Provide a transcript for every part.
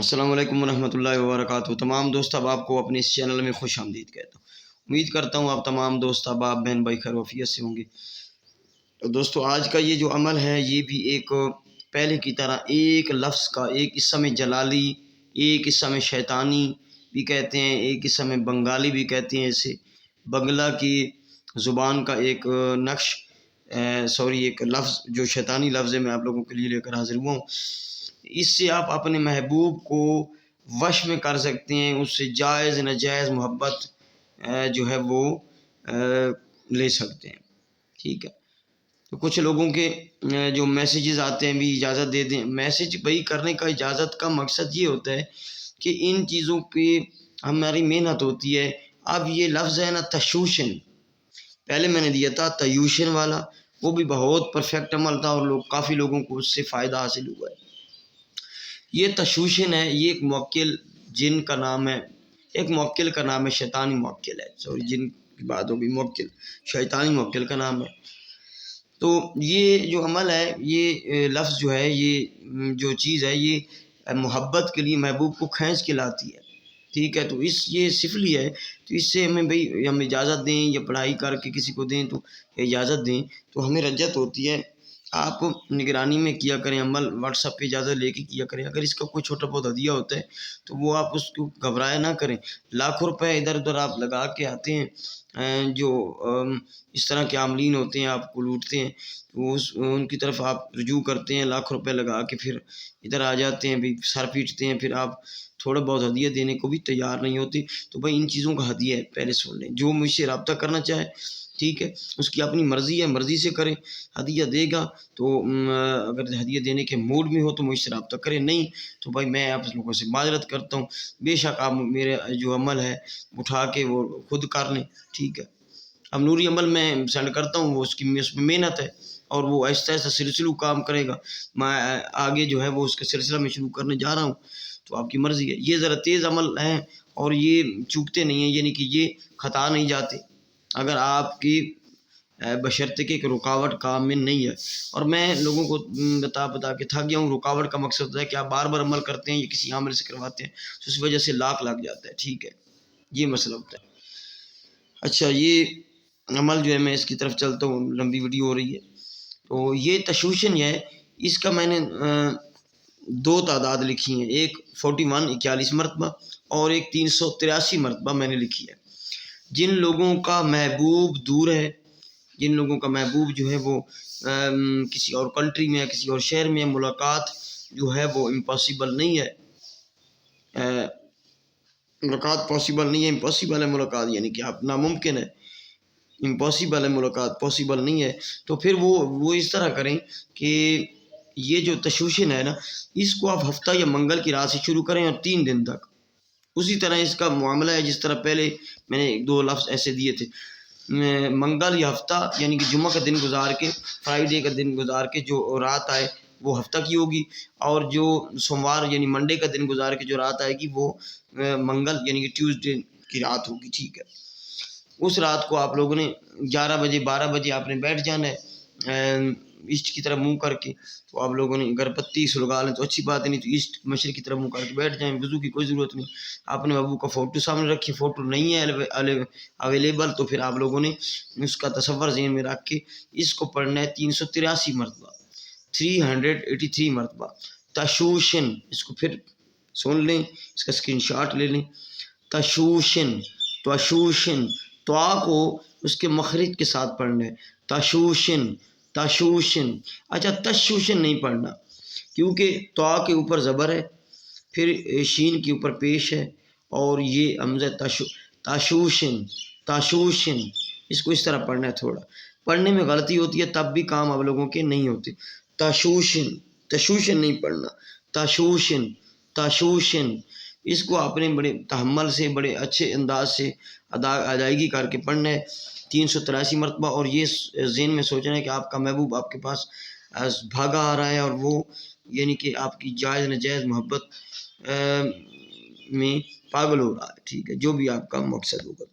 السلام علیکم ورحمۃ اللہ وبرکاتہ۔ تمام دوست احباب کو اپنے اس چینل میں خوش آمدید کہتا ہوں۔ امید کرتا ہوں آپ تمام دوست احباب بہن بھائی خیر وفیت سے ہوں گے۔ دوستو آج کا یہ جو عمل ہے یہ بھی ایک پہلے کی طرح ایک لفظ کا، ایک اسم جلالی، ایک اسم شیطانی بھی کہتے ہیں، ایک اسم بنگالی بھی کہتے ہیں، اسے بنگلہ کی زبان کا ایک نقش ایک لفظ جو شیطانی لفظ ہے، میں آپ لوگوں کے لیے لے کر حاضر ہوا ہوں۔ اس سے آپ اپنے محبوب کو وش میں کر سکتے ہیں، اس سے جائز ناجائز محبت جو ہے وہ لے سکتے ہیں، ٹھیک ہے۔ تو کچھ لوگوں کے جو میسیجز آتے ہیں بھی اجازت دے دیں، میسیج بھائی کرنے کا اجازت کا مقصد یہ ہوتا ہے کہ ان چیزوں پہ ہماری محنت ہوتی ہے۔ اب یہ لفظ ہے نا تشوشن، پہلے میں نے دیا تھا تیوشن والا، وہ بھی بہت پرفیکٹ عمل تھا اور کافی لوگوں کو اس سے فائدہ حاصل ہوا ہے۔ یہ تشوشن ہے، یہ ایک موکل جن کا نام ہے، ایک موکل کا نام ہے، شیطانی موکل ہے، جن کی بات ہوگی، موکل شیطانی موکل کا نام ہے۔ تو یہ جو عمل ہے، یہ لفظ جو ہے، یہ جو چیز ہے، یہ محبت کے لیے محبوب کو کھینچ کے لاتی ہے، ٹھیک ہے۔ تو یہ سفلی ہے، تو اس سے ہمیں بھائی ہم اجازت دیں یا پڑھائی کر کے کسی کو دیں تو اجازت دیں تو ہمیں رجت ہوتی ہے۔ آپ نگرانی میں کیا کریں عمل، واٹس ایپ پہ اجازت لے کے کیا کریں۔ اگر اس کا کوئی چھوٹا بہت ہدیہ ہوتا ہے تو وہ آپ اس کو گھبرائے نہ کریں۔ لاکھوں روپے ادھر ادھر آپ لگا کے آتے ہیں، جو اس طرح کے عاملین ہوتے ہیں آپ کو لوٹتے ہیں، وہ ان کی طرف آپ رجوع کرتے ہیں، لاکھ روپے لگا کے پھر ادھر آ جاتے ہیں، بھی سر پیٹتے ہیں، پھر آپ تھوڑا بہت ہدیہ دینے کو بھی تیار نہیں ہوتے۔ تو بھائی ان چیزوں کا ہدیہ ہے، پہلے سن لیں۔ جو مجھ سے رابطہ کرنا چاہے، ٹھیک ہے، اس کی اپنی مرضی ہے، مرضی سے کریں۔ ہدیہ دے گا تو اگر ہدیہ دینے کے موڈ میں ہو تو مجھ سے رابطہ کریں، نہیں تو بھائی میں آپ لوگوں سے معذرت کرتا ہوں۔ بے شک آپ میرے جو عمل ہے اٹھا کے وہ خود کر لیں، ٹھیک ہے۔ اب نوری عمل میں سینڈ کرتا ہوں، وہ اس میں محنت ہے اور وہ آہستہ آہستہ سلسلہ کام کرے گا۔ میں آگے جو ہے وہ اس کے سلسلہ میں شروع کرنے جا رہا ہوں، تو آپ کی مرضی ہے۔ یہ ذرا تیز عمل ہے اور یہ چوکتے نہیں ہیں، یعنی کہ یہ خطا نہیں جاتے اگر آپ کی بشرطے کہ رکاوٹ کام میں نہیں ہے۔ اور میں لوگوں کو بتا کے تھک گیا ہوں، رکاوٹ کا مقصد ہے کہ آپ بار بار عمل کرتے ہیں یا کسی عامل سے کرواتے ہیں تو اس وجہ سے لاکھ لگ جاتا ہے، ٹھیک ہے، یہ مسئلہ ہوتا ہے۔ اچھا، یہ عمل جو ہے میں اس کی طرف چلتا ہوں، لمبی ویڈیو ہو رہی ہے۔ تو یہ تشوشن ہے، اس کا میں نے دو تعداد لکھی ہیں، ایک 41 41 مرتبہ اور ایک 383 مرتبہ میں نے لکھی ہے۔ جن لوگوں کا محبوب دور ہے، جن لوگوں کا محبوب جو ہے وہ کسی اور کنٹری میں ہے، کسی اور شہر میں ہے، ملاقات جو ہے وہ امپاسبل نہیں ہے، ملاقات پاسبل نہیں ہے، امپاسبل ہے ملاقات، یعنی کہ آپ ناممکن ہے، امپاسبل ہے ملاقات، پاسبل نہیں ہے۔ تو پھر وہ اس طرح کریں کہ یہ جو تشوشن ہے نا، اس کو آپ ہفتہ یا منگل کی رات سے شروع کریں اور 3 دن تک اسی طرح اس کا معاملہ ہے جس طرح پہلے میں نے 2 لفظ ایسے دیے تھے۔ منگل یا ہفتہ یعنی کہ جمعہ کا دن گزار کے، فرائیڈے کا دن گزار کے جو رات آئے وہ ہفتہ کی ہوگی، اور جو سوموار یعنی منڈے کا دن گزار کے جو رات آئے گی وہ منگل یعنی کہ ٹیوزڈے کی رات ہوگی، ٹھیک ہے۔ اس رات کو آپ لوگوں نے 11 بجے 12 بجے آپ نے بیٹھ جانا ہے ایسٹ کی طرف منہ کر کے۔ تو آپ لوگوں نے اگر پتی سلگا لیں تو اچھی بات ہے، نہیں تو ایسٹ مشرق کی طرف منہ کر کے بیٹھ جائیں، وضو کی کوئی ضرورت نہیں۔ آپ نے ابو کا فوٹو سامنے رکھیے، فوٹو نہیں ہے اویلیبل تو پھر آپ لوگوں نے اس کا تصور ذہن میں رکھ کے اس کو پڑھنا ہے 383 مرتبہ، 383 مرتبہ تشوشن۔ اس کو پھر سن لیں، اس کا اسکرین شاٹ لے لیں۔ تشوشن، تشوشن، توا کو اس کے مخرج کے ساتھ پڑھنا ہے، تشوشن، تشوشن۔ اچھا، تشوشن نہیں پڑھنا کیونکہ توا کے اوپر زبر ہے، پھر شین کے اوپر پیش ہے، اور یہ حمزہ تشوشن، تشوشن، اس کو اس طرح پڑھنا ہے۔ تھوڑا پڑھنے میں غلطی ہوتی ہے تب بھی کام آپ لوگوں کے نہیں ہوتے۔ تشوشن، تشوشن نہیں پڑھنا، تشوشن، تشوشن۔ اس کو آپ نے بڑے تحمل سے، بڑے اچھے انداز سے ادائیگی کر کے پڑھنا ہے 383 مرتبہ، اور یہ ذہن میں سوچنا ہے کہ آپ کا محبوب آپ کے پاس بھاگا آ رہا ہے، اور وہ یعنی کہ آپ کی جائز ناجائز محبت میں پاگل ہو رہا ہے، ٹھیک ہے، جو بھی آپ کا مقصد ہوگا۔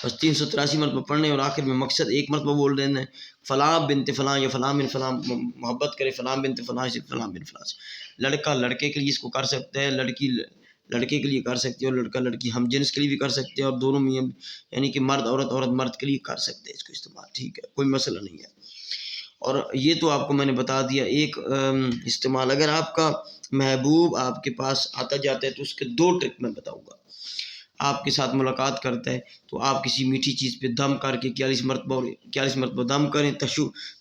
بس 383 مرتبہ پڑھنے اور آخر میں مقصد ایک مرتبہ بول دینا ہے، فلاں بنت فلاں یا فلاں بن فلاں محبت کرے فلاں بنت فلاں سے فلاں بن فلاں سے. لڑکا لڑکے کے لیے اس کو کر سکتا ہے، لڑکی لڑکے کے لیے کر سکتے ہیں، اور لڑکا لڑکی ہم جنس کے لیے بھی کر سکتے ہیں، اور دونوں میں یعنی کہ مرد عورت عورت مرد کے لیے کر سکتے ہیں اس کو استعمال. ٹھیک ہے، کوئی مسئلہ نہیں ہے. اور یہ تو آپ کو میں نے بتا دیا ایک استعمال. اگر آپ کا محبوب آپ کے پاس آتا جاتا ہے تو اس کے 2 ٹرک میں بتاؤں گا. آپ کے ساتھ ملاقات کرتا ہے تو آپ کسی میٹھی چیز پہ دم کر کے 41 مرتبہ دم کریں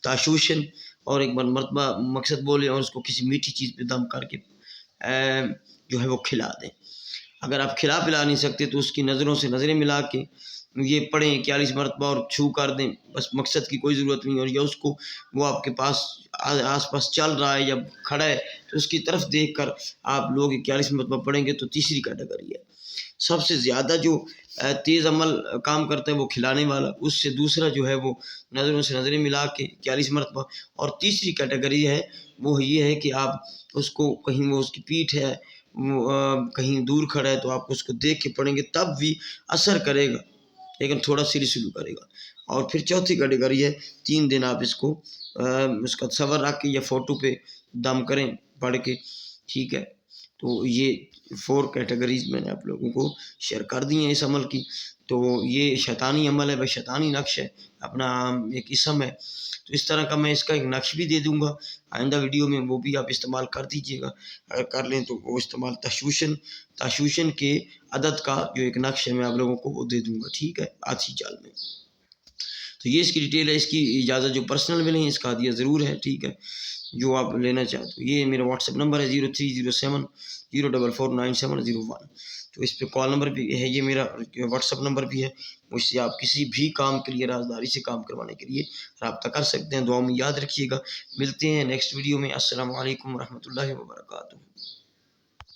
تاشوشن، اور ایک بار مرتبہ مقصد بولیں، اور اس کو کسی میٹھی چیز پہ دم کر کے جو ہے وہ کھلا دیں. اگر آپ کھلا پلا نہیں سکتے تو اس کی نظروں سے نظریں ملا کے یہ پڑھیں 41 مرتبہ اور چھو کر دیں، بس مقصد کی کوئی ضرورت نہیں. اور یا اس کو وہ آپ کے پاس آس پاس چل رہا ہے یا کھڑا ہے تو اس کی طرف دیکھ کر آپ لوگ 41 مرتبہ پڑھیں گے تو تیسری کیٹیگری ہے. سب سے زیادہ جو تیز عمل کام کرتا ہے وہ کھلانے والا، اس سے دوسرا جو ہے وہ نظروں سے نظریں ملا کے 41 مرتبہ. اور تیسری کیٹیگری ہے وہ یہ ہے کہ آپ اس کو کہیں وہ اس کی پیٹھ ہے کہیں دور کھڑا ہے تو آپ اس کو دیکھ کے پڑھیں گے تب بھی اثر کرے گا، لیکن تھوڑا سلو کرے گا. اور پھر چوتھی کیٹیگری ہے 3 دن آپ اس کو اس کا تصور رکھ کے یا فوٹو پہ دم کریں پڑھ کے. ٹھیک ہے، تو یہ 4 کیٹیگریز میں نے آپ لوگوں کو شیئر کر دی ہیں اس عمل کی. تو یہ شیطانی عمل ہے بھائی، شیطانی نقش ہے، اپنا ایک اسم ہے. تو اس طرح کا میں اس کا ایک نقش بھی دے دوں گا آئندہ ویڈیو میں، وہ بھی آپ استعمال کر دیجیے گا. اگر کر لیں تو وہ استعمال تشوشن کے عدد کا جو ایک نقش ہے میں آپ لوگوں کو وہ دے دوں گا. ٹھیک ہے، آتی چال میں. تو یہ اس کی ڈیٹیل ہے. اس کی اجازت جو پرسنل ملیں اس کا ہدیہ ضرور ہے. ٹھیک ہے، جو آپ لینا چاہتے ہو. یہ میرا واٹس ایپ نمبر ہے 0307049701. تو اس پہ کال نمبر بھی ہے، یہ میرا واٹس ایپ نمبر بھی ہے. مجھ سے آپ کسی بھی کام کے لیے رازداری سے کام کروانے کے لیے رابطہ کر سکتے ہیں. دعاؤں میں یاد رکھیے گا. ملتے ہیں نیکسٹ ویڈیو میں. السلام علیکم ورحمۃ اللہ وبرکاتہ.